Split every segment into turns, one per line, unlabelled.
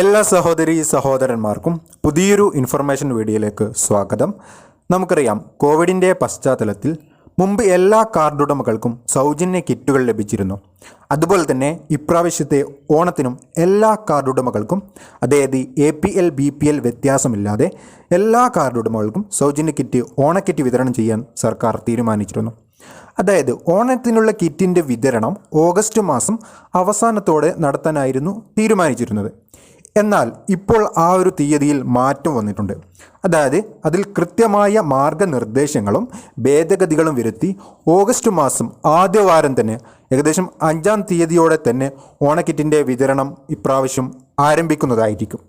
എല്ലാ സഹോദരി സഹോദരന്മാർക്കും പുതിയൊരു ഇൻഫർമേഷൻ വീഡിയോയിലേക്ക് സ്വാഗതം. നമുക്കറിയാം, കോവിഡിൻ്റെ പശ്ചാത്തലത്തിൽ മുമ്പ് എല്ലാ കാർഡ് ഉടമകൾക്കും സൗജന്യ കിറ്റുകൾ ലഭിച്ചിരുന്നു. അതുപോലെ തന്നെ ഇപ്രാവശ്യത്തെ ഓണത്തിനും എല്ലാ കാർഡ് ഉടമകൾക്കും, അതായത് APL BPL വ്യത്യാസമില്ലാതെ എല്ലാ കാർഡ് ഉടമകൾക്കും സൗജന്യ കിറ്റ്, ഓണക്കിറ്റ് വിതരണം ചെയ്യാൻ സർക്കാർ തീരുമാനിച്ചിരുന്നു. അതായത് ഓണത്തിനുള്ള കിറ്റിൻ്റെ വിതരണം ഓഗസ്റ്റ് മാസം അവസാനത്തോടെ നടത്താനായിരുന്നു തീരുമാനിച്ചിരുന്നത്. എന്നാൽ ഇപ്പോൾ ആ ഒരു തീയതിയിൽ മാറ്റം വന്നിട്ടുണ്ട്. അതായത് അതിൽ കൃത്യമായ മാർഗനിർദ്ദേശങ്ങളും ഭേദഗതികളും വരുത്തി ഓഗസ്റ്റ് മാസം ആദ്യവാരം തന്നെ, ഏകദേശം 5-ാം തീയതിയോടെ തന്നെ ഓണക്കിറ്റിൻ്റെ വിതരണം ഇപ്രാവശ്യം ആരംഭിക്കുന്നതായിരിക്കും.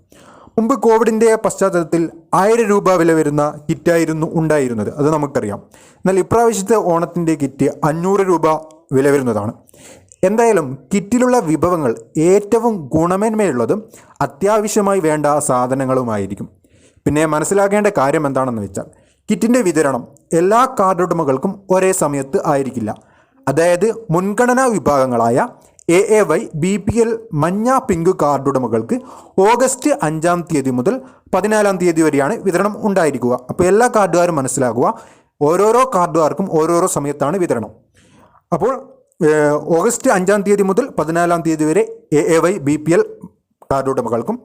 മുമ്പ് കോവിഡിൻ്റെ പശ്ചാത്തലത്തിൽ 1000 രൂപ വില വരുന്ന കിറ്റായിരുന്നു ഉണ്ടായിരുന്നത്, അത് നമുക്കറിയാം. എന്നാൽ ഇപ്രാവശ്യത്തെ ഓണത്തിൻ്റെ കിറ്റ് 500 രൂപ വില വരുന്നതാണ്. എന്തായാലും കിറ്റിലുള്ള വിഭവങ്ങൾ ഏറ്റവും ഗുണമേന്മയുള്ളതും അത്യാവശ്യമായി വേണ്ട സാധനങ്ങളുമായിരിക്കും. പിന്നെ മനസ്സിലാക്കേണ്ട കാര്യം എന്താണെന്ന് വെച്ചാൽ, കിറ്റിൻ്റെ വിതരണം എല്ലാ കാർഡ് ഉടമകൾക്കും ഒരേ സമയത്ത് ആയിരിക്കില്ല. അതായത് മുൻഗണനാ വിഭാഗങ്ങളായ AAY BPL മഞ്ഞ പിങ്ക് കാർഡ് ഉടമകൾക്ക് ഓഗസ്റ്റ് 5-ാം തീയതി മുതൽ 14-ാം തീയതി വരെയാണ് വിതരണം ഉണ്ടായിരിക്കുക. അപ്പോൾ എല്ലാ കാർഡുകാരും മനസ്സിലാക്കുക, ഓരോരോ കാർഡുകാർക്കും ഓരോരോ സമയത്താണ് വിതരണം. അപ്പോൾ ഓഗസ്റ്റ് 5-ാം തീയതി മുതൽ 14-ാം തീയതി വരെ AAY BPL കാർഡ് ഉടമകൾക്കും,